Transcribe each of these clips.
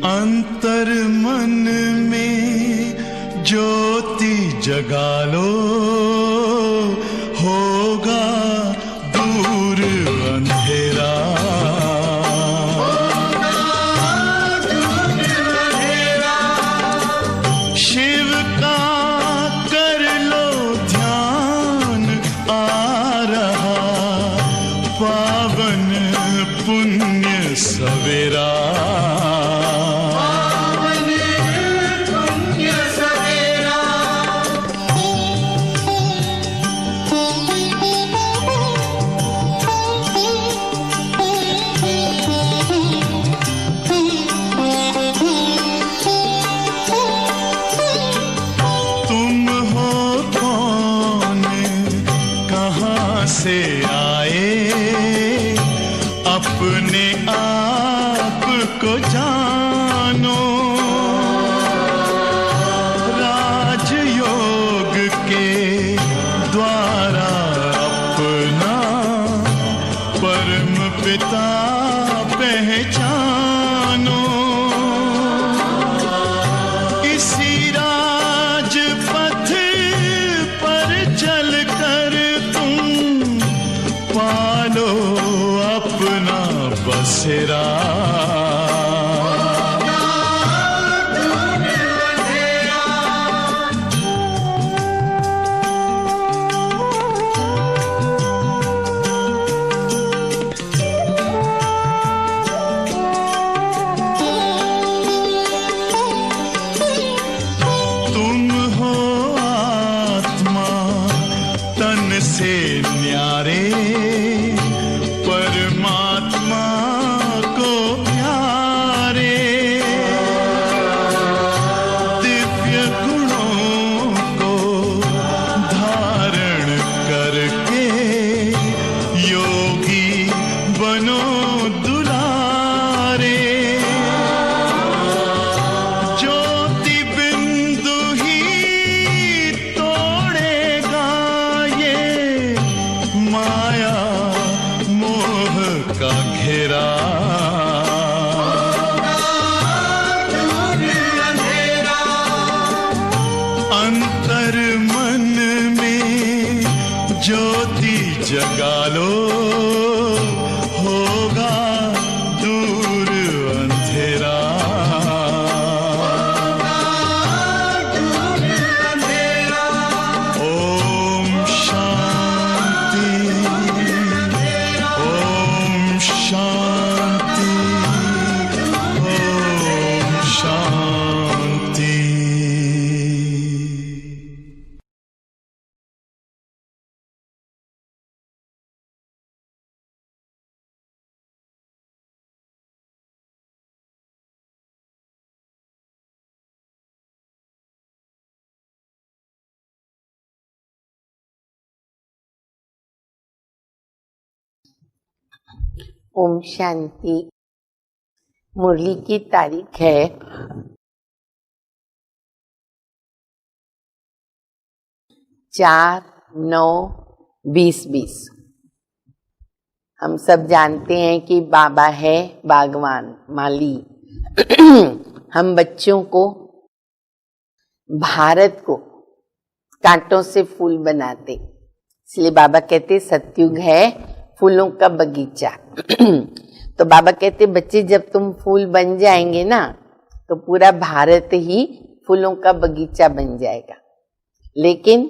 अंतर मन में ज्योति जगा लो, होगा दूर अंधेरा। शिव का कर लो ध्यान, आ रहा पावन पुण्य सवेरा। से आए अपने आप को जानो, राजयोग के द्वारा अपना परम पिता पहचानो। इसी राजपथ पर चलकर पालो अपना बसेरा। तुम हो आत्मा तन से न्यारे, परमात्मा को प्यारे। दिव्य गुणों को धारण करके योगी बनो दुलारे। ज्योति बिंदु ही तोड़ेगा ये माया का घेरा। अंतर मन में ज्योति जगा लो, होगा दूर अंधेरा। ओम शांति, शांति, ओम शांति। ओम शांति। मुरली की तारीख है 4/9/2020। हम सब जानते हैं कि बाबा है बागवान माली। हम बच्चों को, भारत को कांटों से फूल बनाते, इसलिए बाबा कहते सतयुग है फूलों का बगीचा। तो बाबा कहते बच्चे जब तुम फूल बन जाएंगे ना तो पूरा भारत ही फूलों का बगीचा बन जाएगा। लेकिन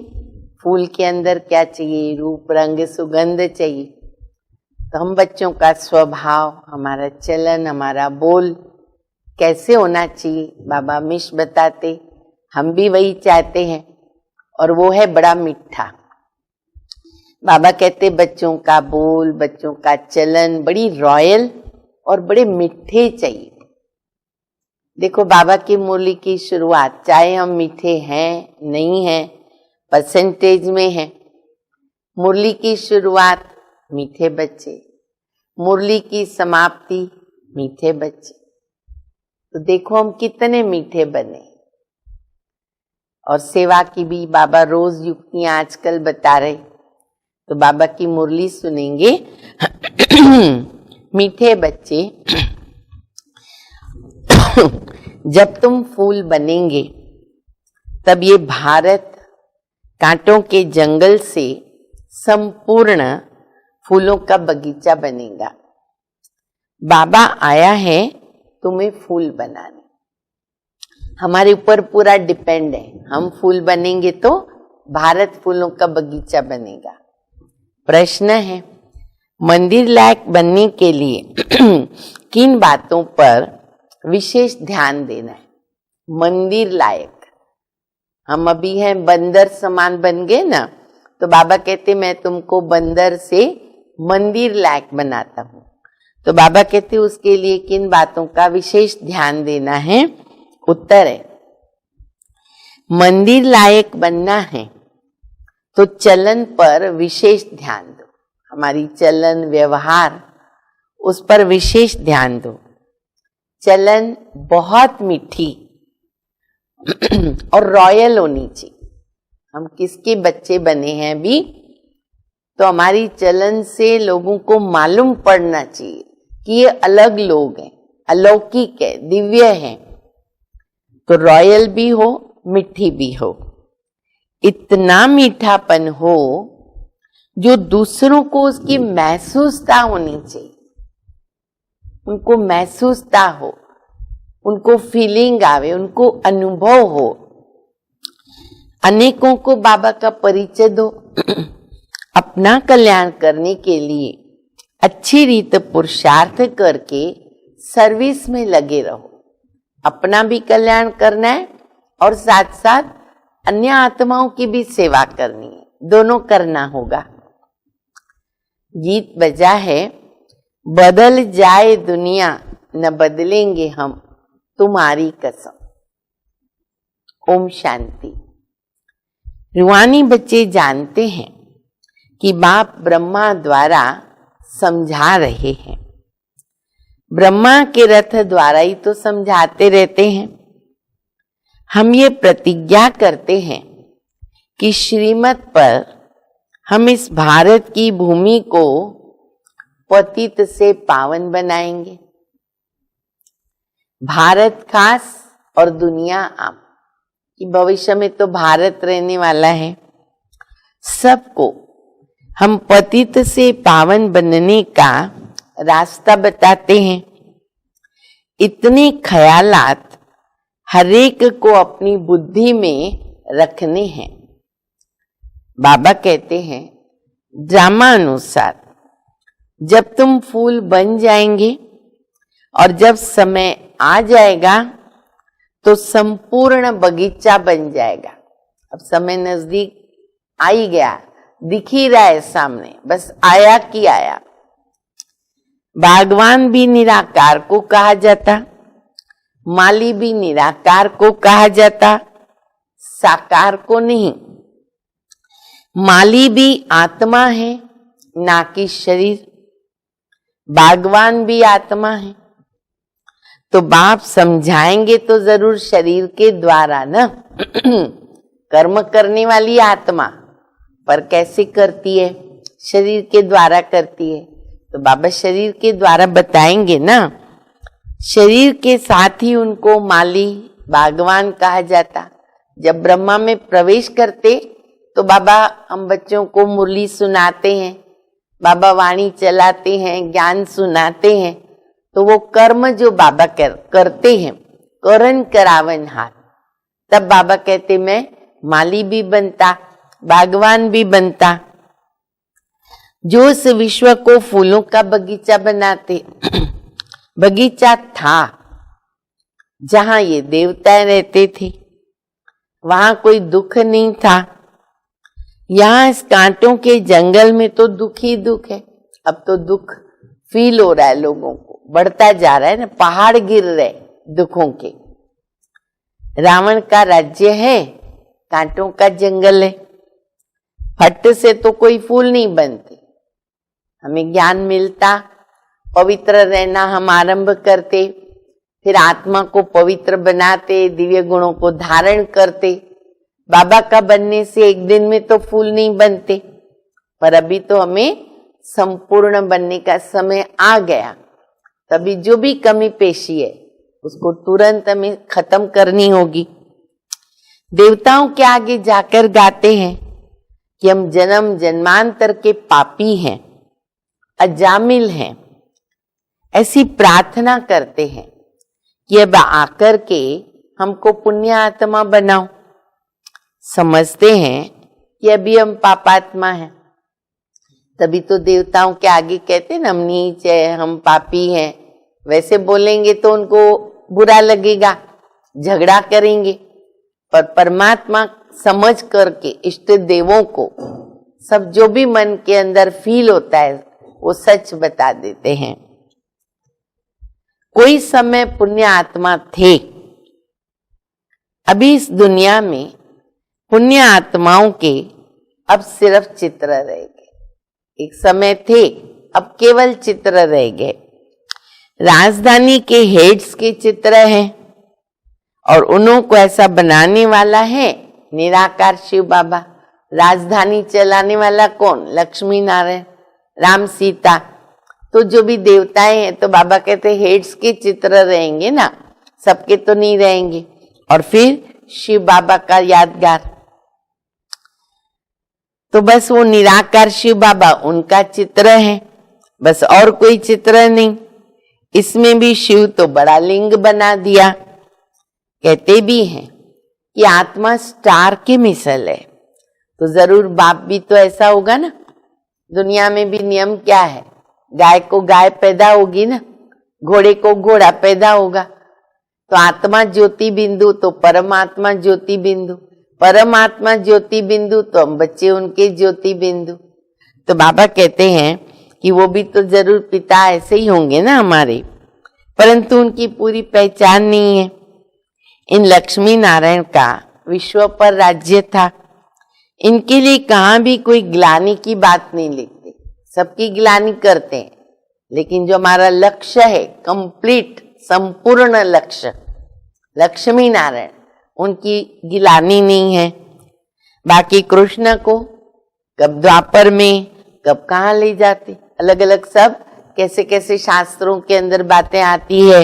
फूल के अंदर क्या चाहिए? रूप, रंग, सुगंध चाहिए। तो हम बच्चों का स्वभाव, हमारा चलन, हमारा बोल कैसे होना चाहिए बाबा हमेश बताते। हम भी वही चाहते हैं और वो है बड़ा मीठा। बाबा कहते बच्चों का बोल, बच्चों का चलन बड़ी रॉयल और बड़े मीठे चाहिए। देखो बाबा की मुरली की शुरुआत, चाहे हम मीठे हैं नहीं हैं, परसेंटेज में है। मुरली की शुरुआत मीठे बच्चे, मुरली की समाप्ति मीठे बच्चे। तो देखो हम कितने मीठे बने। और सेवा की भी बाबा रोज युक्तियां आजकल बता रहे, तो बाबा की मुरली सुनेंगे। मीठे बच्चे जब तुम फूल बनेंगे तब ये भारत कांटों के जंगल से संपूर्ण फूलों का बगीचा बनेगा। बाबा आया है तुम्हें फूल बनाने, हमारे ऊपर पूरा डिपेंड है। हम फूल बनेंगे तो भारत फूलों का बगीचा बनेगा। प्रश्न है, मंदिर लायक बनने के लिए किन बातों पर विशेष ध्यान देना है? मंदिर लायक, हम अभी हैं बंदर समान बन गए ना, तो बाबा कहते मैं तुमको बंदर से मंदिर लायक बनाता हूँ। तो बाबा कहते उसके लिए किन बातों का विशेष ध्यान देना है? उत्तर है, मंदिर लायक बनना है तो चलन पर विशेष ध्यान दो। हमारी चलन व्यवहार उस पर विशेष ध्यान दो। चलन बहुत मीठी और रॉयल होनी चाहिए। हम किसके बच्चे बने हैं अभी, तो हमारी चलन से लोगों को मालूम पड़ना चाहिए कि ये अलग लोग हैं, अलौकिक है, दिव्य है। तो रॉयल भी हो, मिठी भी हो, इतना मीठापन हो जो दूसरों को उसकी महसूसता होनी चाहिए, उनको महसूसता हो, उनको फीलिंग आवे, उनको अनुभव हो। अनेकों को बाबा का परिचय दो। अपना कल्याण करने के लिए अच्छी रीत पुरुषार्थ करके सर्विस में लगे रहो। अपना भी कल्याण करना है और साथ साथ अन्य आत्माओं की भी सेवा करनी है, दोनों करना होगा। गीत बजा है, बदल जाए दुनिया न बदलेंगे हम, तुम्हारी कसम। ओम शांति। रूहानी बच्चे जानते हैं कि बाप ब्रह्मा द्वारा समझा रहे हैं। ब्रह्मा के रथ द्वारा ही तो समझाते रहते हैं। हम ये प्रतिज्ञा करते हैं कि श्रीमत पर हम इस भारत की भूमि को पतित से पावन बनाएंगे। भारत खास और दुनिया आम, कि भविष्य में तो भारत रहने वाला है। सबको हम पतित से पावन बनने का रास्ता बताते हैं। इतने ख्यालात हरेक को अपनी बुद्धि में रखने हैं। बाबा कहते हैं ड्रामा अनुसार जब तुम फूल बन जाएंगे और जब समय आ जाएगा तो संपूर्ण बगीचा बन जाएगा। अब समय नजदीक आ ही गया, दिख ही रहा है सामने, बस आया कि आया। बागवान भी निराकार को कहा जाता, माली भी निराकार को कहा जाता, साकार को नहीं। माली भी आत्मा है, ना कि शरीर। बागवान भी आत्मा है। तो बाप समझाएंगे तो जरूर शरीर के द्वारा ना। कर्म करने वाली आत्मा पर कैसे करती है? शरीर के द्वारा करती है। तो बाबा शरीर के द्वारा बताएंगे ना। शरीर के साथ ही उनको माली बागवान कहा जाता। जब ब्रह्मा में प्रवेश करते तो बाबा हम बच्चों को मुरली सुनाते हैं, बाबा वाणी चलाते हैं, ज्ञान सुनाते हैं। तो वो कर्म जो बाबा करते हैं, करन करावन हाथ, तब बाबा कहते मैं माली भी बनता, बागवान भी बनता। जो इस विश्व को फूलों का बगीचा बनाते। बगीचा था जहां ये देवताएं रहते थे, वहां कोई दुख नहीं था। यहाँ इस कांटों के जंगल में तो दुख ही दुख है। अब तो दुख फील हो रहा है, लोगों को बढ़ता जा रहा है ना, पहाड़ गिर रहे दुखों के। रावण का राज्य है, कांटों का जंगल है। फट से तो कोई फूल नहीं बनते। हमें ज्ञान मिलता, पवित्र रहना हम आरंभ करते, फिर आत्मा को पवित्र बनाते, दिव्य गुणों को धारण करते। बाबा का बनने से एक दिन में तो फूल नहीं बनते, पर अभी तो हमें संपूर्ण बनने का समय आ गया। तभी जो भी कमी पेशी है उसको तुरंत हमें खत्म करनी होगी। देवताओं के आगे जाकर गाते हैं कि हम जन्म जन्मांतर के पापी हैं, अजामिल हैं। ऐसी प्रार्थना करते हैं कि अब आकर के हमको पुण्य आत्मा बनाओ। समझते हैं कि अभी हम पापात्मा हैं, तभी तो देवताओं के आगे कहते हैं ना, हम नीच है, हम पापी हैं। वैसे बोलेंगे तो उनको बुरा लगेगा, झगड़ा करेंगे, पर परमात्मा समझ करके इष्ट देवों को सब जो भी मन के अंदर फील होता है वो सच बता देते हैं। कोई समय पुण्य आत्मा थे, अभी इस दुनिया में पुण्य आत्माओं के अब सिर्फ चित्र रह गए। एक समय थे, अब केवल चित्र रह गए। राजधानी के हेड्स के चित्र हैं और उन्हों को ऐसा बनाने वाला है निराकार शिव बाबा। राजधानी चलाने वाला कौन? लक्ष्मी नारायण, राम सीता। तो जो भी देवताएं हैं तो बाबा कहते हेड्स के चित्र रहेंगे ना, सबके तो नहीं रहेंगे। और फिर शिव बाबा का यादगार, तो बस वो निराकार शिव बाबा उनका चित्र है, बस और कोई चित्र नहीं। इसमें भी शिव तो बड़ा लिंग बना दिया। कहते भी हैं कि आत्मा स्टार के मिसल है, तो जरूर बाप भी तो ऐसा होगा ना। दुनिया में भी नियम क्या है, गाय को गाय पैदा होगी ना, घोड़े को घोड़ा पैदा होगा। तो आत्मा ज्योति बिंदु तो परमात्मा ज्योति बिंदु, परमात्मा ज्योति बिंदु तो हम बच्चे उनके ज्योति बिंदु। तो बाबा कहते हैं कि वो भी तो जरूर पिता ऐसे ही होंगे ना हमारे, परंतु उनकी पूरी पहचान नहीं है। इन लक्ष्मी नारायण का विश्व पर राज्य था। इनके लिए कहाँ भी कोई ग्लानि की बात नहीं लिखते, सबकी ग्लानि करते हैं, लेकिन जो हमारा लक्ष्य है कंप्लीट संपूर्ण लक्ष्य लक्ष्मी नारायण, उनकी गिलानी नहीं है। बाकी कृष्ण को कब द्वापर में कब कहाँ ले जाते, अलग अलग सब कैसे कैसे शास्त्रों के अंदर बातें आती है।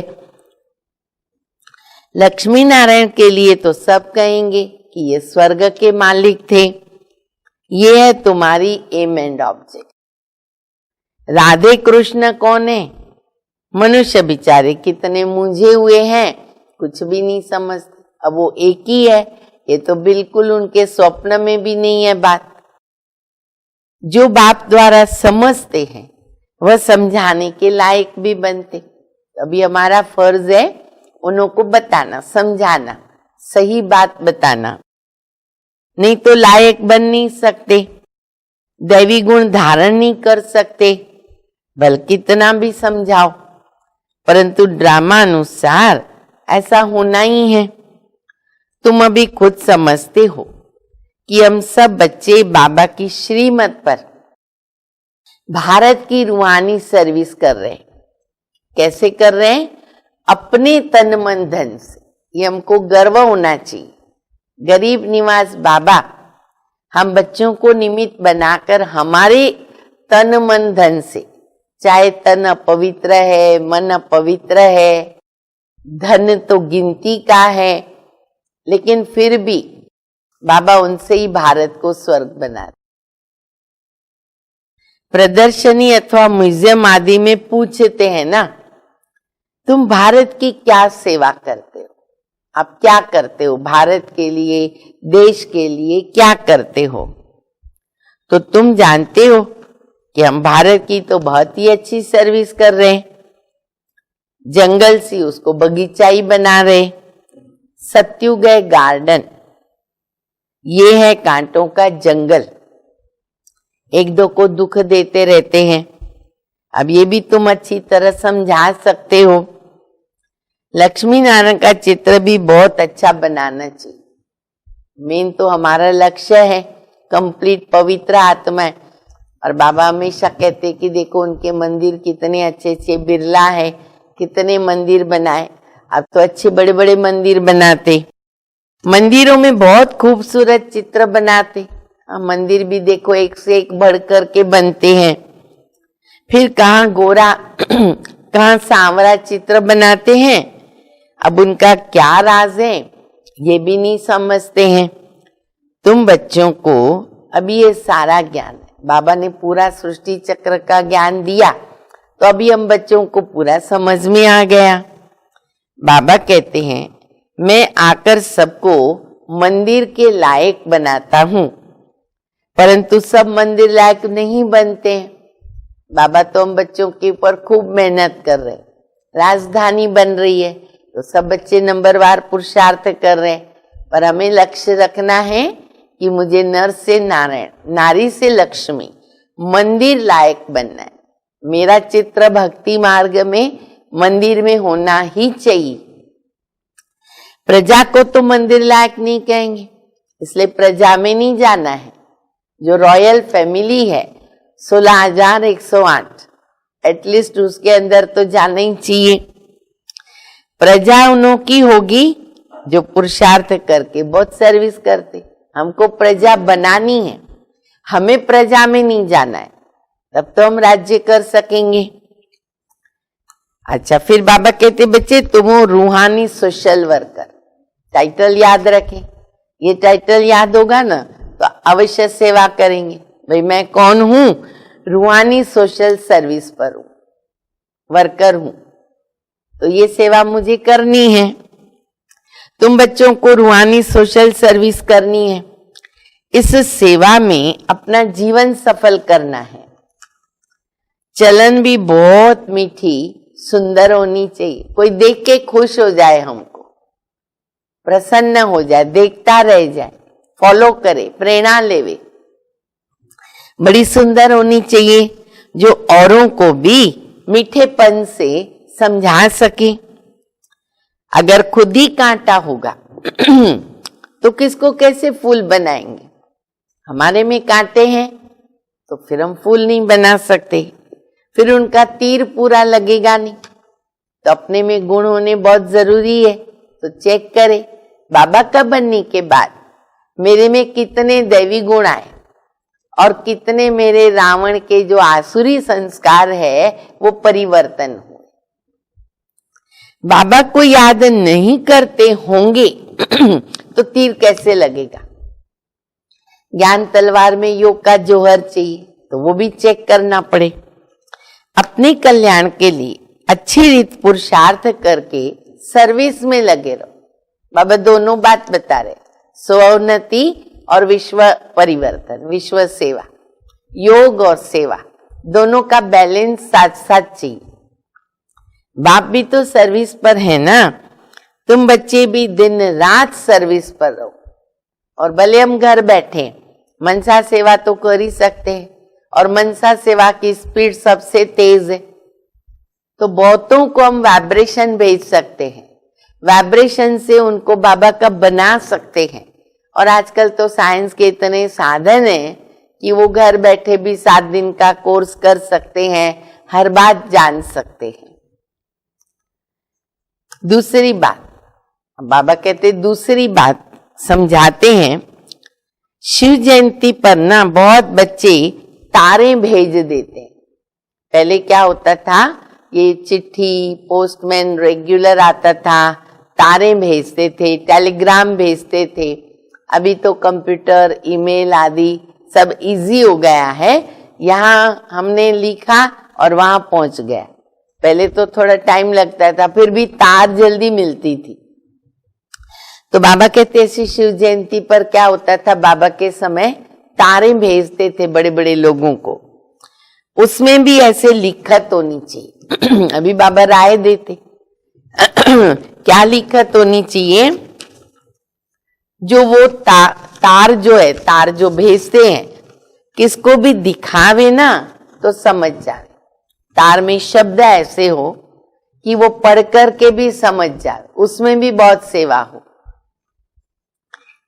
लक्ष्मी नारायण के लिए तो सब कहेंगे कि ये स्वर्ग के मालिक थे, ये है तुम्हारी aim and object. Radhe Krishna कौन है? मनुष्य बेचारे कितने मूंझे हुए हैं, कुछ भी नहीं समझते। अब वो एक ही है, ये तो बिल्कुल उनके स्वप्न में भी नहीं है बात। जो बाप द्वारा समझते हैं वह समझाने के लायक भी बनते। अभी हमारा फर्ज है उन्हों को बताना, समझाना, सही बात बताना, नहीं तो लायक बन नहीं सकते, दैवी गुण धारण नहीं कर सकते, भले कितना भी समझाओ, परंतु ड्रामा अनुसार ऐसा होना ही है। तुम अभी खुद समझते हो कि हम सब बच्चे बाबा की श्रीमत पर भारत की रूहानी सर्विस कर रहे हैं। कैसे कर रहे हैं? अपने तन मन धन से। ये हमको गर्व होना चाहिए। गरीब निवास बाबा हम बच्चों को निमित्त बनाकर हमारे तन मन धन से, चाहे तन अपवित्र है, मन अपवित्र है, धन तो गिनती का है, लेकिन फिर भी बाबा उनसे ही भारत को स्वर्ग बनाते। प्रदर्शनी अथवा म्यूजियम आदि में पूछते हैं ना, तुम भारत की क्या सेवा करते हो, आप क्या करते हो भारत के लिए, देश के लिए क्या करते हो? तो तुम जानते हो कि हम भारत की तो बहुत ही अच्छी सर्विस कर रहे हैं। जंगल से उसको बगीचा ही बना रहे। सत्युग है गार्डन, ये है कांटों का जंगल, एक दो को दुख देते रहते हैं। अब ये भी तुम अच्छी तरह समझा सकते हो। लक्ष्मी नारायण का चित्र भी बहुत अच्छा बनाना चाहिए। मेन तो हमारा लक्ष्य है कंप्लीट पवित्र आत्मा है। और बाबा हमेशा कहते कि देखो उनके मंदिर कितने अच्छे अच्छे, बिरला है कितने मंदिर बनाए। अब तो अच्छे बड़े बड़े मंदिर बनाते, मंदिरों में बहुत खूबसूरत चित्र बनाते। मंदिर भी देखो एक से एक बढ़ कर के बनते हैं। फिर कहाँ गोरा कहाँ सांवरा चित्र बनाते हैं, अब उनका क्या राज है ये भी नहीं समझते हैं। तुम बच्चों को अभी ये सारा ज्ञान है, बाबा ने पूरा सृष्टि चक्र का ज्ञान दिया, तो अभी हम बच्चों को पूरा समझ में आ गया। बाबा कहते हैं मैं आकर सबको मंदिर के लायक बनाता हूँ, परंतु सब मंदिर लायक नहीं बनते हैं। बाबा तो हम बच्चों के ऊपर खूब मेहनत कर रहे हैं, राजधानी बन रही है तो सब बच्चे नंबरवार पुरुषार्थ कर रहे हैं, पर हमें लक्ष्य रखना है कि मुझे नर से नारायण, नारी से लक्ष्मी, मंदिर लायक बनना है। मेरा चित्र भक्ति मार्ग में मंदिर में होना ही चाहिए। प्रजा को तो मंदिर लायक नहीं कहेंगे, इसलिए प्रजा में नहीं जाना है। जो रॉयल फैमिली है 16,108 एटलीस्ट उसके अंदर तो जाना ही चाहिए। प्रजा उन्हों की होगी जो पुरुषार्थ करके बहुत सर्विस करते। हमको प्रजा बनानी है, हमें प्रजा में नहीं जाना है, तब तो हम राज्य कर सकेंगे। अच्छा, फिर बाबा कहते बच्चे तुम हो रूहानी सोशल वर्कर। टाइटल याद रखें, ये टाइटल याद होगा ना तो अवश्य सेवा करेंगे। भाई मैं कौन हूं? रूहानी सोशल सर्विस पर हूं, वर्कर हूं, तो ये सेवा मुझे करनी है। तुम बच्चों को रूहानी सोशल सर्विस करनी है, इस सेवा में अपना जीवन सफल करना है। चलन भी बहुत मीठी सुंदर होनी चाहिए, कोई देख के खुश हो जाए, हमको प्रसन्न हो जाए, देखता रह जाए, फॉलो करे, प्रेरणा लेवे। बड़ी सुंदर होनी चाहिए जो औरों को भी मीठेपन से समझा सके। अगर खुद ही कांटा होगा तो किसको कैसे फूल बनाएंगे? हमारे में कांटे हैं तो फिर हम फूल नहीं बना सकते, फिर उनका तीर पूरा लगेगा नहीं। तो अपने में गुण होने बहुत जरूरी है, तो चेक करे बाबा का बनने के बाद मेरे में कितने दैवी गुण आए और कितने मेरे रावण के जो आसुरी संस्कार है वो परिवर्तन हुए। बाबा को याद नहीं करते होंगे तो तीर कैसे लगेगा? ज्ञान तलवार में योग का जोहर चाहिए, तो वो भी चेक करना पड़े। अपने कल्याण के लिए अच्छी रीत पुरुषार्थ करके सर्विस में लगे रहो। बाबा दोनों बात बता रहे, स्वोन्नति और विश्व परिवर्तन, विश्व सेवा, योग और सेवा दोनों का बैलेंस साथ साथ चाहिए। बाप भी तो सर्विस पर है ना, तुम बच्चे भी दिन रात सर्विस पर रहो। और भले हम घर बैठे मनसा सेवा तो कर ही सकते हैं, और मनसा सेवा की स्पीड सबसे तेज है, तो बहुतों को हम वाइब्रेशन भेज सकते हैं, वाइब्रेशन से उनको बाबा का बना सकते हैं। और आजकल तो साइंस के इतने साधन हैं कि वो घर बैठे भी 7 दिन का कोर्स कर सकते हैं, हर बात जान सकते हैं। दूसरी बात बाबा कहते, दूसरी बात समझाते हैं, शिव जयंती पर ना बहुत बच्चे तारे भेज देते हैं। पहले क्या होता था, ये चिट्ठी पोस्टमैन रेगुलर आता था, तारे भेजते थे, टेलीग्राम भेजते थे। अभी तो कंप्यूटर, ईमेल आदि सब इजी हो गया है, यहाँ हमने लिखा और वहां पहुंच गया। पहले तो थोड़ा टाइम लगता था, फिर भी तार जल्दी मिलती थी। तो बाबा कहते ऐसी शिव जयंती पर क्या होता था, बाबा के समय तारे भेजते थे बड़े बड़े लोगों को, उसमें भी ऐसे लिखत होनी चाहिए। अभी बाबा राय देते क्या लिखत होनी चाहिए, जो वो तार जो है, तार जो भेजते हैं किसको भी दिखावे ना तो समझ जाए। तार में शब्द ऐसे हो कि वो पढ़ कर के भी समझ जाए, उसमें भी बहुत सेवा हो।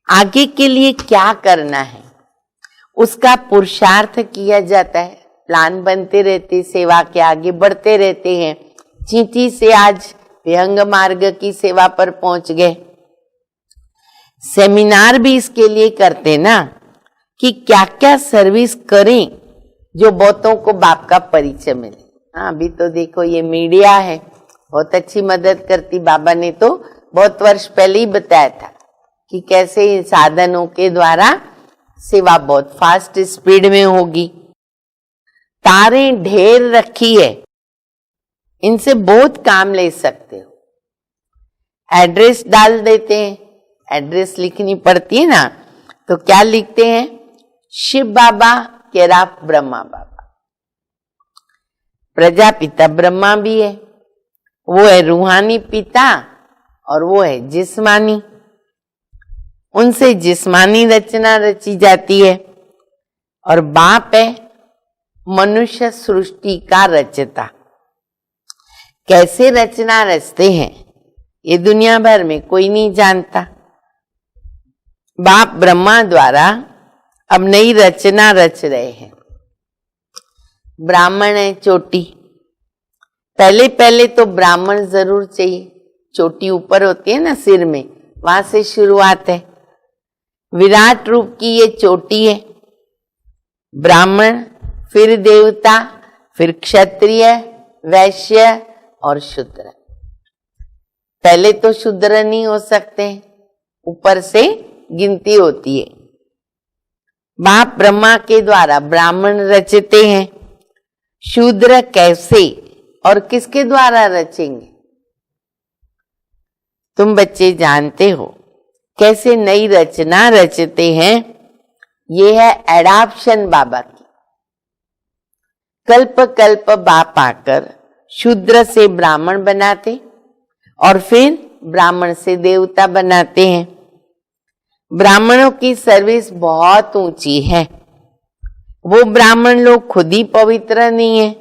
आगे के लिए क्या करना है उसका पुरुषार्थ किया जाता है, प्लान बनते रहते, सेवा के आगे बढ़ते रहते हैं। चींटी से आज विहंग मार्ग की सेवा पर पहुंच गए। सेमिनार भी इसके लिए करते ना कि क्या क्या सर्विस करें जो बहुतों को बाप का परिचय मिले। हाँ, अभी तो देखो ये मीडिया है, बहुत अच्छी मदद करती। बाबा ने तो बहुत वर्ष पहले ही बताया था कि कैसे इन साधनों के द्वारा सेवा बहुत फास्ट स्पीड में होगी। तारें ढेर रखी है, इनसे बहुत काम ले सकते हो। एड्रेस डाल देते हैं, एड्रेस लिखनी पड़ती है ना, तो क्या लिखते हैं? शिव बाबा केराफ ब्रह्मा बाबा। प्रजापिता ब्रह्मा भी है, वो है रूहानी पिता और वो है जिस्मानी। उनसे जिस्मानी रचना रची जाती है और बाप है मनुष्य सृष्टि का रचता। कैसे रचना रचते हैं ये दुनिया भर में कोई नहीं जानता। बाप ब्रह्मा द्वारा अब नई रचना रच रहे हैं। ब्राह्मण है चोटी, पहले पहले तो ब्राह्मण जरूर चाहिए। चोटी ऊपर होती है ना सिर में, वहां से शुरुआत है। विराट रूप की ये चोटी है। ब्राह्मण, फिर देवता, फिर क्षत्रिय, वैश्य और शूद्र। पहले तो शूद्र नहीं हो सकते, ऊपर से गिनती होती है। बाप ब्रह्मा के द्वारा ब्राह्मण रचते हैं। शूद्र कैसे और किसके द्वारा रचेंगे? तुम बच्चे जानते हो कैसे नई रचना रचते हैं। ये है एडाप्शन बाबा की। कल्प कल्प बाप आकर शूद्र से ब्राह्मण बनाते और फिर ब्राह्मण से देवता बनाते हैं। ब्राह्मणों की सर्विस बहुत ऊंची है। वो ब्राह्मण लोग खुद ही पवित्र नहीं है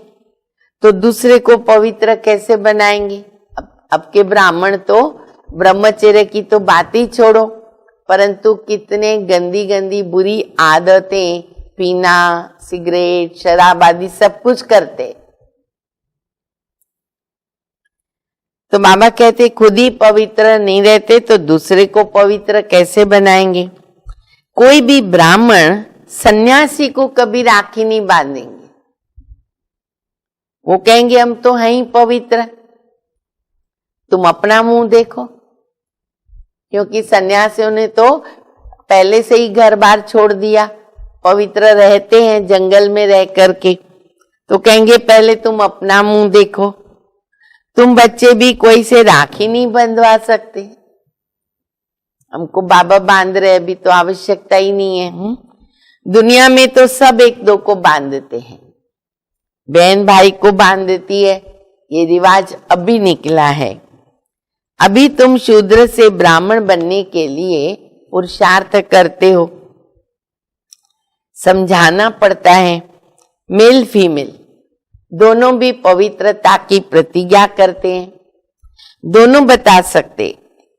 तो दूसरे को पवित्र कैसे बनाएंगे? अब के ब्राह्मण तो ब्रह्मचर्य की तो बात ही छोड़ो, परंतु कितने गंदी गंदी बुरी आदतें, पीना, सिगरेट, शराब आदि सब कुछ करते। तो बाबा कहते खुद ही पवित्र नहीं रहते तो दूसरे को पवित्र कैसे बनाएंगे? कोई भी ब्राह्मण सन्यासी को कभी राखी नहीं बांधेंगे। वो कहेंगे हम तो हैं ही पवित्र, तुम अपना मुंह देखो। क्योंकि सन्यासियों ने तो पहले से ही घर बार छोड़ दिया, पवित्र रहते हैं जंगल में रह करके, तो कहेंगे पहले तुम अपना मुंह देखो। तुम बच्चे भी कोई से राखी नहीं बंधवा सकते। हमको बाबा बांध रहे, अभी तो आवश्यकता ही नहीं है। दुनिया में तो सब एक दो को बांधते हैं, बहन भाई को बांध देती है, ये रिवाज अभी निकला है। अभी तुम शूद्र से ब्राह्मण बनने के लिए पुरुषार्थ करते हो। समझाना पड़ता है, मेल फीमेल दोनों भी पवित्रता की प्रतिज्ञा करते हैं। दोनों बता सकते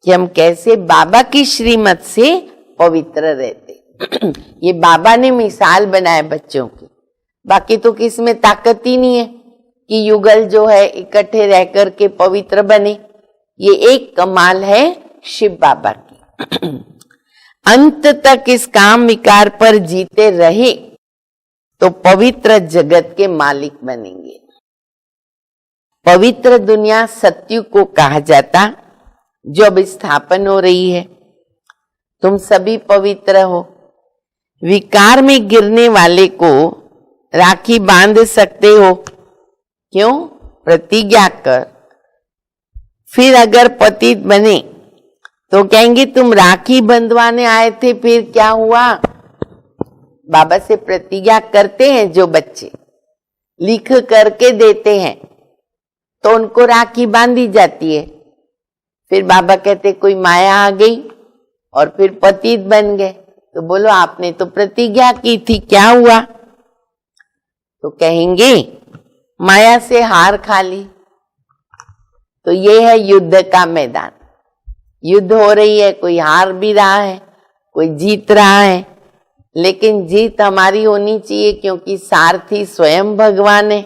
कि हम कैसे बाबा की श्रीमत से पवित्र रहते। ये बाबा ने मिसाल बनाए बच्चों की, बाकी तो किसमें ताकत ही नहीं है कि युगल जो है इकट्ठे रह कर के पवित्र बने। ये एक कमाल है शिव बाबा की। अंत तक इस काम विकार पर जीते रहे तो पवित्र जगत के मालिक बनेंगे। पवित्र दुनिया सत्युग को कहा जाता जो अब स्थापन हो रही है। तुम सभी पवित्र हो। विकार में गिरने वाले को राखी बांध सकते हो। क्यों? प्रतिज्ञा कर। फिर अगर पतित बने तो कहेंगे तुम राखी बंधवाने आए थे, फिर क्या हुआ? बाबा से प्रतिज्ञा करते हैं जो बच्चे, लिख करके देते हैं तो उनको राखी बांधी जाती है। फिर बाबा कहते कोई माया आ गई और फिर पतित बन गए, तो बोलो आपने तो प्रतिज्ञा की थी, क्या हुआ? तो कहेंगे माया से हार खा ली। तो ये है युद्ध का मैदान। युद्ध हो रही है, कोई हार भी रहा है, कोई जीत रहा है, लेकिन जीत हमारी होनी चाहिए क्योंकि सारथी स्वयं भगवान है।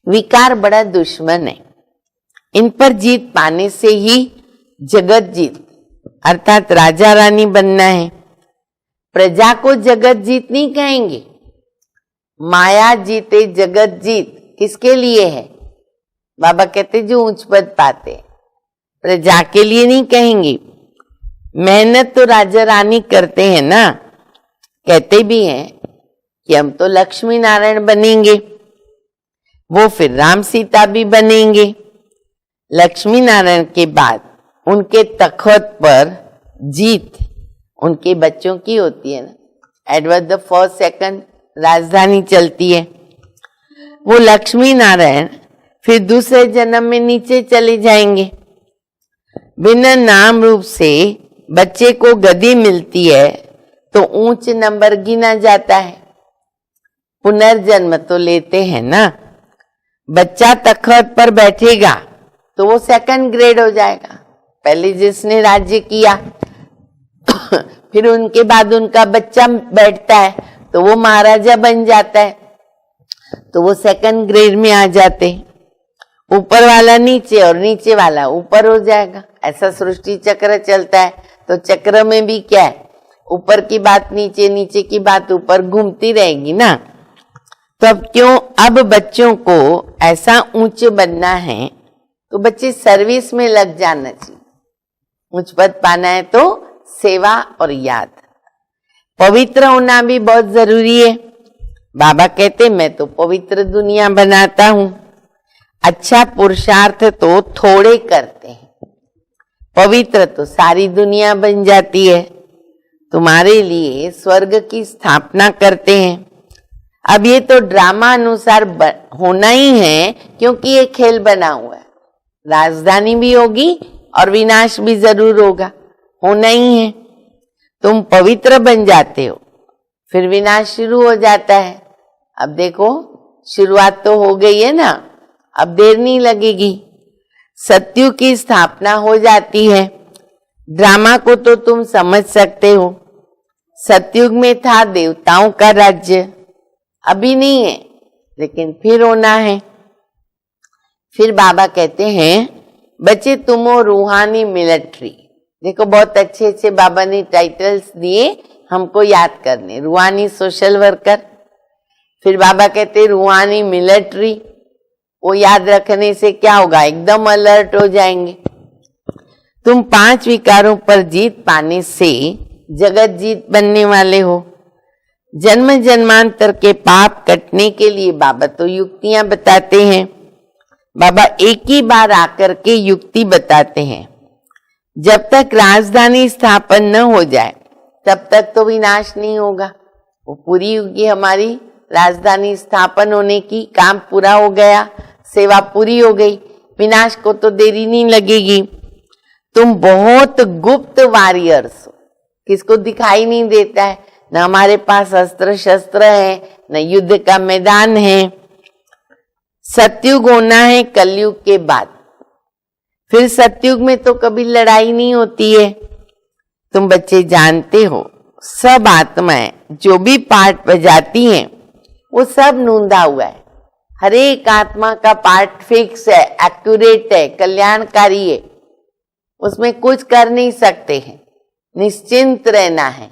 विकार बड़ा दुश्मन है, इन पर जीत पाने से ही जगत जीत अर्थात राजा रानी बनना है। प्रजा को जगत जीत नहीं कहेंगे। माया जीते जगत जीत किसके लिए है? बाबा कहते जो ऊंच पद पाते, प्रजा के लिए नहीं कहेंगे। मेहनत तो राजा रानी करते हैं ना, कहते भी हैं कि हम तो लक्ष्मी नारायण बनेंगे, वो फिर राम सीता भी बनेंगे। लक्ष्मी नारायण के बाद उनके तखत पर जीत उनके बच्चों की होती है ना। एडवर्ड द फर्स्ट सेकंड राजधानी चलती है। वो लक्ष्मी नारायण फिर दूसरे जन्म में नीचे चले जाएंगे। बिना नाम रूप से बच्चे को गति मिलती है तो ऊंच नंबर गिना जाता है। पुनर्जन्म तो लेते हैं ना। बच्चा तखत पर बैठेगा तो वो सेकंड ग्रेड हो जाएगा। पहले जिसने राज्य किया फिर उनके बाद उनका बच्चा बैठता है तो वो महाराजा बन जाता है, तो वो सेकंड ग्रेड में आ जाते। ऊपर वाला नीचे और नीचे वाला ऊपर हो जाएगा। ऐसा सृष्टि चक्र चलता है। तो चक्र में भी क्या है, ऊपर की बात नीचे, नीचे की बात ऊपर घूमती रहेगी ना। तो अब क्यों अब बच्चों को ऐसा ऊंच बनना है तो बच्चे सर्विस में लग जाना चाहिए। उच्च पद पाना है तो सेवा और याद। पवित्र होना भी बहुत जरूरी है। बाबा कहते मैं तो पवित्र दुनिया बनाता हूं। अच्छा पुरुषार्थ तो थोड़े करते हैं, पवित्र तो सारी दुनिया बन जाती है। तुम्हारे लिए स्वर्ग की स्थापना करते हैं। अब ये तो ड्रामा अनुसार होना ही है, क्योंकि ये खेल बना हुआ है। राजधानी भी होगी और विनाश भी जरूर होगा, होना ही है। तुम पवित्र बन जाते हो, फिर विनाश शुरू हो जाता है। अब देखो शुरुआत तो हो गई है ना, अब देर नहीं लगेगी। सत्युग की स्थापना हो जाती है। ड्रामा को तो तुम समझ सकते हो। सत्युग में था देवताओं का राज्य, अभी नहीं है लेकिन फिर होना है। फिर बाबा कहते हैं बच्चे तुम हो रूहानी मिलिट्री। देखो बहुत अच्छे अच्छे बाबा ने टाइटल्स दिए हमको याद करने। रूहानी सोशल वर्कर, फिर बाबा कहते रूहानी मिलिट्री। वो याद रखने से क्या होगा, एकदम अलर्ट हो जाएंगे। तुम 5 विकारों पर जीत पाने से जगत जीत बनने वाले हो। जन्म जन्मांतर के पाप कटने के लिए बाबा तो युक्तियां बताते हैं। बाबा एक ही बार आकर के युक्ति बताते हैं। जब तक राजधानी स्थापन न हो जाए तब तक तो विनाश नहीं होगा। वो पूरी होगी हमारी राजधानी स्थापन होने की, काम पूरा हो गया, सेवा पूरी हो गई, विनाश को तो देरी नहीं लगेगी। तुम बहुत गुप्त वॉरियर्स हो, किसको दिखाई नहीं देता है। न हमारे पास अस्त्र शस्त्र है, न युद्ध का मैदान है। सतयुग होना है कलयुग के बाद। फिर सतयुग में तो कभी लड़ाई नहीं होती है। तुम बच्चे जानते हो सब आत्माएं जो भी पार्ट बजाती हैं वो सब नूंदा हुआ है। हर एक आत्मा का पार्ट फिक्स है, एक्यूरेट है, कल्याणकारी है। उसमें कुछ कर नहीं सकते हैं। निश्चिंत रहना है,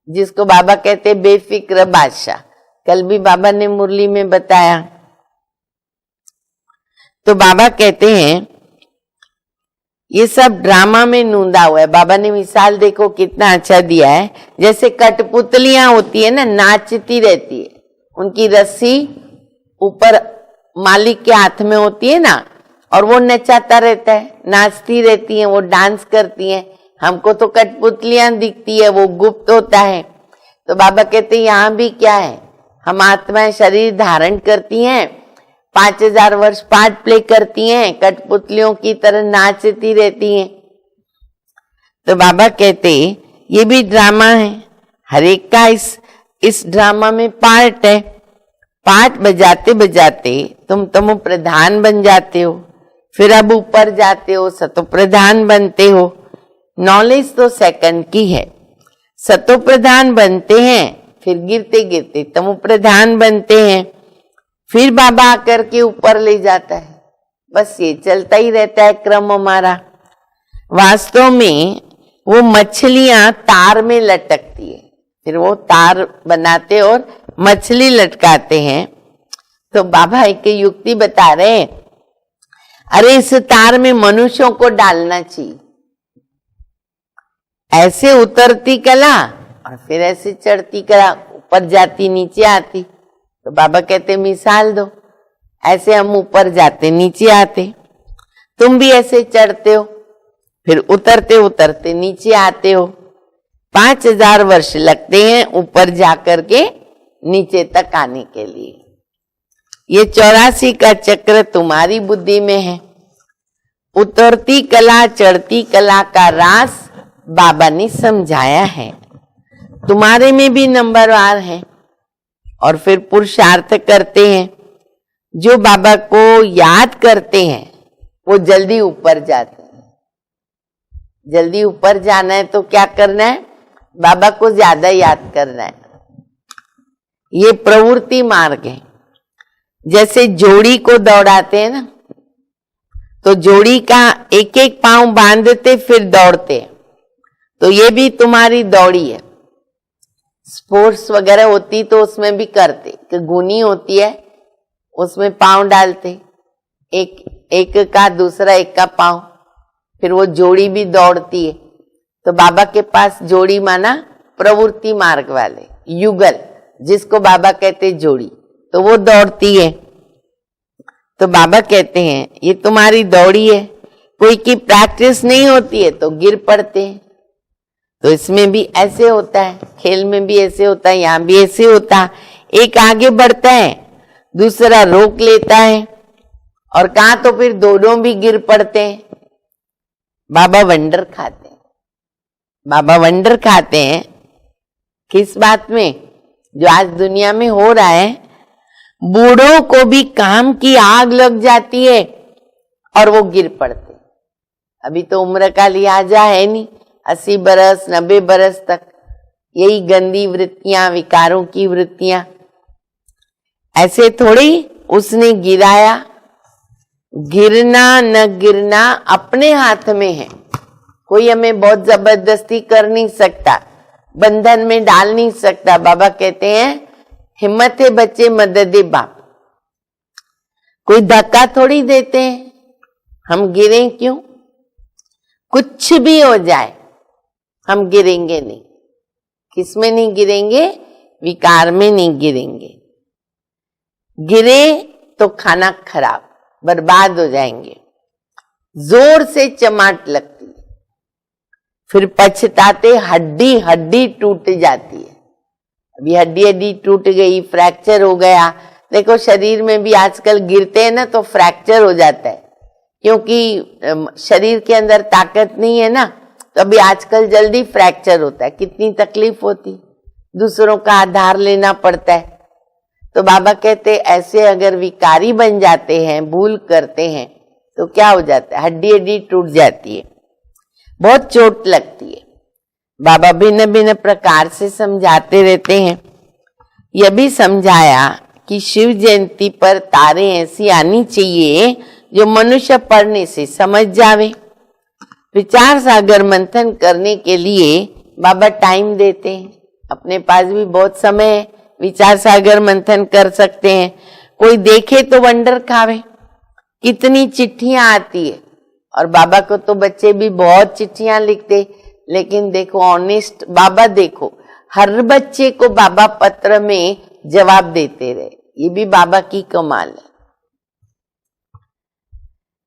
जिसको बाबा कहते बेफिक्र बादशाह। कल भी बाबा ने मुरली में बताया। तो बाबा कहते हैं ये सब ड्रामा में नूंदा हुआ है। बाबा ने मिसाल देखो कितना अच्छा दिया है। जैसे कठपुतलियां होती है ना, नाचती रहती है, उनकी रस्सी ऊपर मालिक के हाथ में होती है ना, और वो नचाता रहता है, नाचती रहती है, वो डांस करती हैं। हमको तो कठपुतलियां दिखती है, वो गुप्त होता है। तो बाबा कहते हैं यहाँ भी क्या है, हम आत्माएं शरीर धारण करती हैं, 5000 वर्ष पार्ट प्ले करती हैं, कठपुतलियों की तरह नाचती रहती हैं। तो बाबा कहते ये भी ड्रामा है, हर एक का इस ड्रामा में पार्ट है। पार्ट बजाते बजाते तुम प्रधान बन जाते हो, फिर अब ऊपर जाते हो, सतो प्रधान बनते हो। नॉलेज तो सेकंड की है। सतो प्रधान बनते हैं, फिर गिरते गिरते तमो प्रधान बनते हैं, फिर बाबा आकर के ऊपर ले जाता है। बस ये चलता ही रहता है क्रम हमारा। वास्तव में वो मछलियां तार में लटकती है, फिर वो तार बनाते और मछली लटकाते हैं। तो बाबा एक युक्ति बता रहे हैं, अरे इस तार में मनुष्यों को डालना चाहिए। ऐसे उतरती कला और फिर ऐसे चढ़ती कला, ऊपर जाती नीचे आती। तो बाबा कहते मिसाल दो, ऐसे हम ऊपर जाते नीचे आते, तुम भी ऐसे चढ़ते हो फिर उतरते उतरते नीचे आते हो। 5000 वर्ष लगते हैं ऊपर जाकर के नीचे तक आने के लिए। ये 84 का चक्र तुम्हारी बुद्धि में है। उतरती कला चढ़ती कला का रास बाबा ने समझाया है, तुम्हारे में भी नंबरवार है। और फिर पुरुषार्थ करते हैं। जो बाबा को याद करते हैं वो जल्दी ऊपर जाते हैं। जल्दी ऊपर जाना है तो क्या करना है? बाबा को ज्यादा याद करना है। ये प्रवृत्ति मार्ग है। जैसे जोड़ी को दौड़ाते हैं ना, तो जोड़ी का एक एक पांव बांधते फिर दौड़ते हैं। तो ये भी तुम्हारी दौड़ी है। स्पोर्ट्स वगैरह होती तो उसमें भी करते कि गुनी होती है, उसमें पांव डालते, एक का दूसरा एक का पांव, फिर वो जोड़ी भी दौड़ती है। तो बाबा के पास जोड़ी माना प्रवृत्ति मार्ग वाले, युगल, जिसको बाबा कहते जोड़ी, तो वो दौड़ती है। तो बाबा कहते हैं ये तुम्हारी दौड़ी है। कोई की प्रैक्टिस नहीं होती है तो गिर पड़ते हैं। तो इसमें भी ऐसे होता है, खेल में भी ऐसे होता है, यहाँ भी ऐसे होता है। एक आगे बढ़ता है, दूसरा रोक लेता है, और कहा तो फिर दोनों भी गिर पड़ते हैं। बाबा वंडर खाते हैं। बाबा वंडर खाते हैं किस बात में? जो आज दुनिया में हो रहा है, बूढ़ों को भी काम की आग लग जाती है और वो गिर पड़ते। अभी तो उम्र का लिहाजा है नहीं, 80 बरस 90 बरस तक यही गंदी वृत्तियां, विकारों की वृत्तियां। ऐसे थोड़ी उसने गिराया। गिरना न गिरना अपने हाथ में है। कोई हमें बहुत जबरदस्ती कर नहीं सकता, बंधन में डाल नहीं सकता। बाबा कहते हैं हिम्मत है बच्चे मदद बाप। कोई धक्का थोड़ी देते हैं, हम गिरे क्यों? कुछ भी हो जाए हम गिरेंगे नहीं। किसमें नहीं गिरेंगे? विकार में नहीं गिरेंगे। गिरे तो खाना खराब, बर्बाद हो जाएंगे। जोर से चमाट लगती है, फिर पछताते हड्डी हड्डी टूट जाती है। अभी हड्डी टूट गई, फ्रैक्चर हो गया। देखो शरीर में भी आजकल गिरते हैं ना तो फ्रैक्चर हो जाता है, क्योंकि शरीर के अंदर ताकत नहीं है ना, तो अभी आजकल जल्दी फ्रैक्चर होता है। कितनी तकलीफ होती, दूसरों का आधार लेना पड़ता है। तो बाबा कहते ऐसे अगर विकारी बन जाते हैं, भूल करते हैं, तो क्या हो जाता है? हड्डी टूट जाती है, बहुत चोट लगती है। बाबा भिन्न भिन्न प्रकार से समझाते रहते हैं। यह भी समझाया कि शिव जयंती पर तारे ऐसी आनी चाहिए जो मनुष्य पढ़ने से समझ जावे। विचार सागर मंथन करने के लिए बाबा टाइम देते हैं। अपने पास भी बहुत समय है, विचार सागर मंथन कर सकते हैं। कोई देखे तो वंडर खावे, कितनी चिट्ठियां आती है। और बाबा को तो बच्चे भी बहुत चिट्ठियां लिखते, लेकिन देखो ऑनेस्ट बाबा, देखो हर बच्चे को बाबा पत्र में जवाब देते रहे। ये भी बाबा की कमाल है।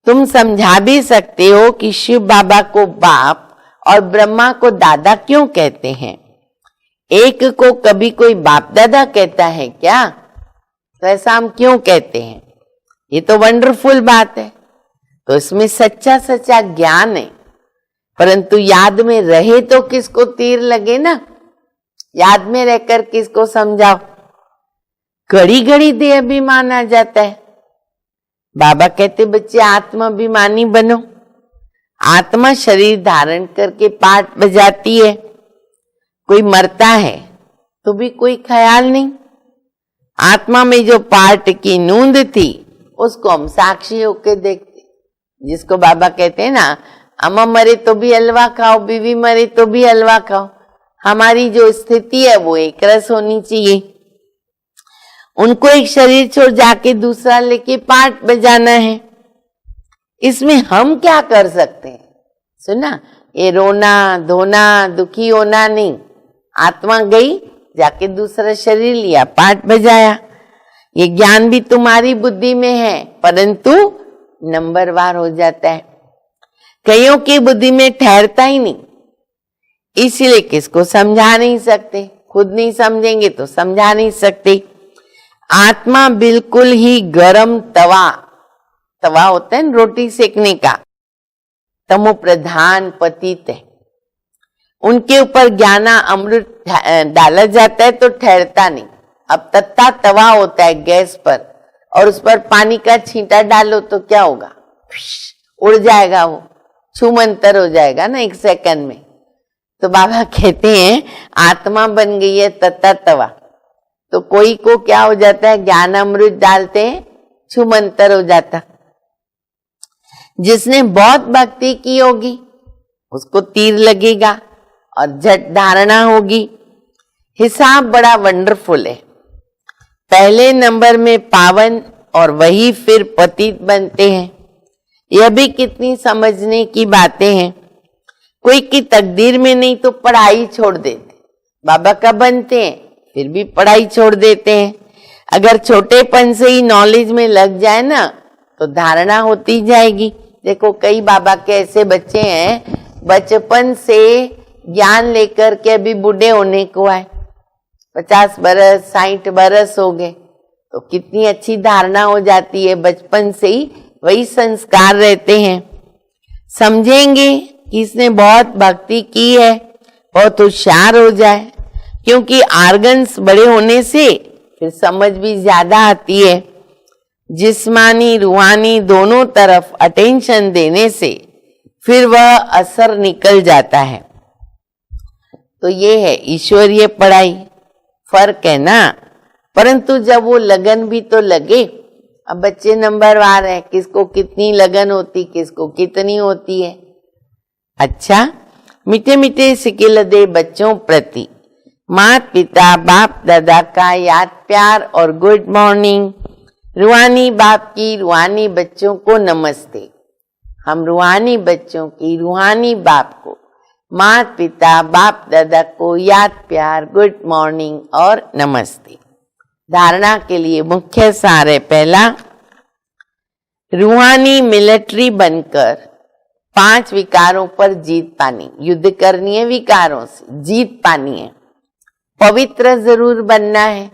तुम समझा भी सकते हो कि शिव बाबा को बाप और ब्रह्मा को दादा क्यों कहते हैं। एक को कभी कोई बाप दादा कहता है क्या? तो ऐसा हम क्यों कहते हैं? ये तो वंडरफुल बात है। तो इसमें सच्चा सच्चा ज्ञान है, परंतु याद में रहे तो किसको तीर लगे ना। याद में रहकर किसको समझाओ। घड़ी घड़ी देह अभिमान आ जाता है। बाबा कहते बच्चे आत्माभिमानी बनो। आत्मा शरीर धारण करके पाठ बजाती है। कोई मरता है तो भी कोई ख्याल नहीं। आत्मा में जो पाठ की नूंद थी उसको हम साक्षी होके देखते। जिसको बाबा कहते हैं ना, अम्मा मरे तो भी हलवा खाओ, बीवी मरे तो भी हलवा खाओ। हमारी जो स्थिति है वो एक रस होनी चाहिए। उनको एक शरीर छोड़ जाके दूसरा लेके पाठ बजाना है। इसमें हम क्या कर सकते हैं? सुना, ये रोना धोना दुखी होना नहीं, आत्मा गई जाके दूसरा शरीर लिया, पाठ बजाया। ये ज्ञान भी तुम्हारी बुद्धि में है, परंतु नंबरवार हो जाता है, कईयों की बुद्धि में ठहरता ही नहीं, इसीलिए किसको समझा नहीं सकते, खुद नहीं समझेंगे तो समझा नहीं सकते। आत्मा बिल्कुल ही गरम तवा, तवा होता है ना रोटी सेकने का, तमो प्रधान पतित है, उनके ऊपर ज्ञाना अमृत डाला जाता है तो ठहरता नहीं। अब तत्ता तवा होता है गैस पर, और उस पर पानी का छींटा डालो तो क्या होगा? उड़ जाएगा, वो छूमंतर हो जाएगा ना 1 सेकंड में। तो बाबा कहते हैं आत्मा बन गई है तत्ता तवा, तो कोई को क्या हो जाता है, ज्ञान अमृत डालते हैं छूमंतर हो जाता। जिसने बहुत भक्ति की होगी उसको तीर लगेगा और झट धारणा होगी। हिसाब बड़ा वंडरफुल है, पहले नंबर में पावन और वही फिर पतित बनते हैं। यह भी कितनी समझने की बातें हैं। कोई की तकदीर में नहीं तो पढ़ाई छोड़ देते, बाबा का बनते हैं फिर भी पढ़ाई छोड़ देते हैं। अगर छोटेपन से ही नॉलेज में लग जाए ना तो धारणा होती जाएगी। देखो कई बाबा के ऐसे बच्चे हैं बचपन से ज्ञान लेकर के अभी बूढ़े होने को आए, 50 बरस 60 बरस हो गए, तो कितनी अच्छी धारणा हो जाती है, बचपन से ही वही संस्कार रहते हैं। समझेंगे कि इसने बहुत भक्ति की है, बहुत होशियार हो जाए, क्योंकि आर्गन्स बड़े होने से फिर समझ भी ज्यादा आती है। जिस्मानी रूहानी दोनों तरफ अटेंशन देने से फिर वह असर निकल जाता है। तो ये है ईश्वरीय पढ़ाई, फर्क है ना। परंतु जब वो लगन भी तो लगे, अब बच्चे नंबरवार है, किसको कितनी लगन होती, किसको कितनी होती है। अच्छा, मीठे मीठे सिकिल दे बच्चों प्रति माता पिता बाप दादा का याद प्यार और गुड मॉर्निंग। रूहानी बाप की रूहानी बच्चों को नमस्ते। हम रूहानी बच्चों की रूहानी बाप को, माता पिता बाप दादा को याद प्यार गुड मॉर्निंग और नमस्ते। धारणा के लिए मुख्य सार है, पहला, रूहानी मिलिट्री बनकर 5 विकारों पर जीत पानी, युद्ध करनी है विकारों से, जीत पानी है। पवित्र जरूर बनना है,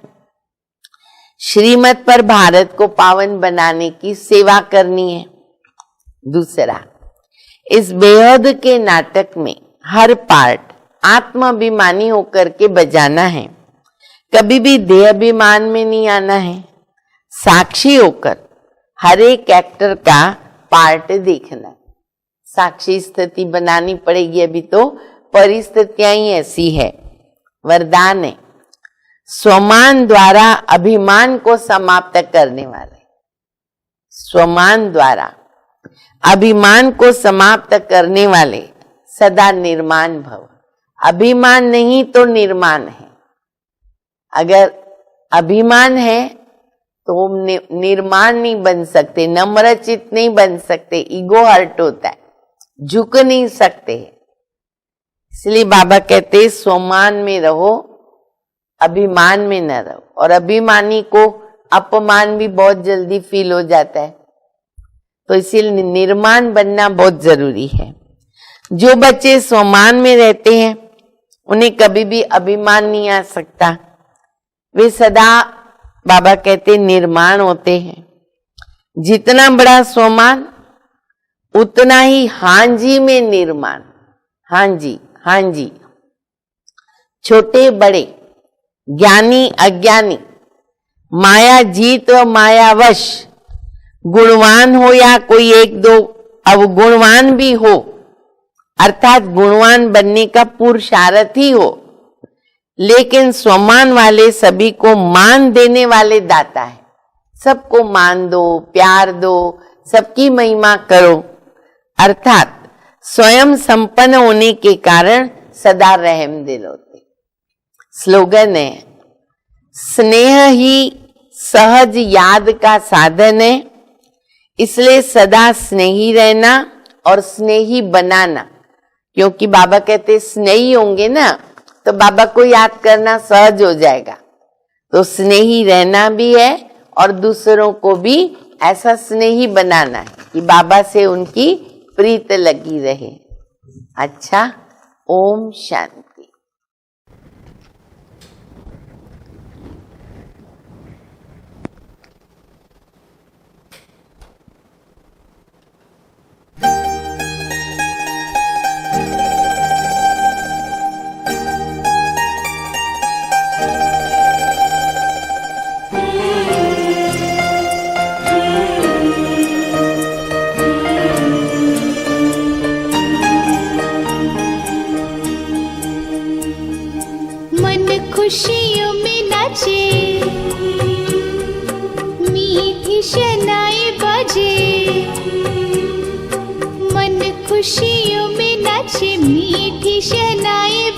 श्रीमत पर भारत को पावन बनाने की सेवा करनी है। दूसरा, इस बेहद के नाटक में हर पार्ट आत्माभिमानी होकर के बजाना है, कभी भी देह अभिमान में नहीं आना है। साक्षी होकर हर एक एक्टर का पार्ट देखना है, साक्षी स्थिति बनानी पड़ेगी, अभी तो परिस्थितियां ही ऐसी है। वरदान है, स्वमान द्वारा अभिमान को समाप्त करने वाले, स्वमान द्वारा अभिमान को समाप्त करने वाले सदा निर्माण भव। अभिमान नहीं तो निर्माण है। अगर अभिमान है तो निर्माण नहीं बन सकते, नम्रचित नहीं बन सकते, ईगो हर्ट होता है, झुक नहीं सकते। इसलिए बाबा कहते हैं स्वमान में रहो, अभिमान में न रहो। और अभिमानी को अपमान भी बहुत जल्दी फील हो जाता है, तो इसीलिए निर्माण बनना बहुत जरूरी है। जो बच्चे स्वमान में रहते हैं उन्हें कभी भी अभिमान नहीं आ सकता, वे सदा बाबा कहते निर्माण होते हैं। जितना बड़ा स्वमान उतना ही हांजी में निर्माण। हांजी हांजी, छोटे बड़े, ज्ञानी अज्ञानी, माया जीत व मायावश, गुणवान हो या कोई एक दो अवगुणवान भी हो, अर्थात गुणवान बनने का पुरुषार्थ ही हो, लेकिन स्वमान वाले सभी को मान देने वाले दाता है। सबको मान दो, प्यार दो, सबकी महिमा करो, अर्थात स्वयं संपन्न होने के कारण सदा रहम दिल होते। स्लोगन है, स्नेह ही सहज याद का साधन है, इसलिए सदा स्नेही रहना और स्नेही बनाना, क्योंकि बाबा कहते स्नेही होंगे ना तो बाबा को याद करना सहज हो जाएगा। तो स्नेही रहना भी है और दूसरों को भी ऐसा स्नेही बनाना है कि बाबा से उनकी प्रीत लगी रहे। अच्छा, ओम शांति। खुशियों में नाचे, मीठी शहनाई बजे। मन खुशियों में नाचे, मीठी शहनाई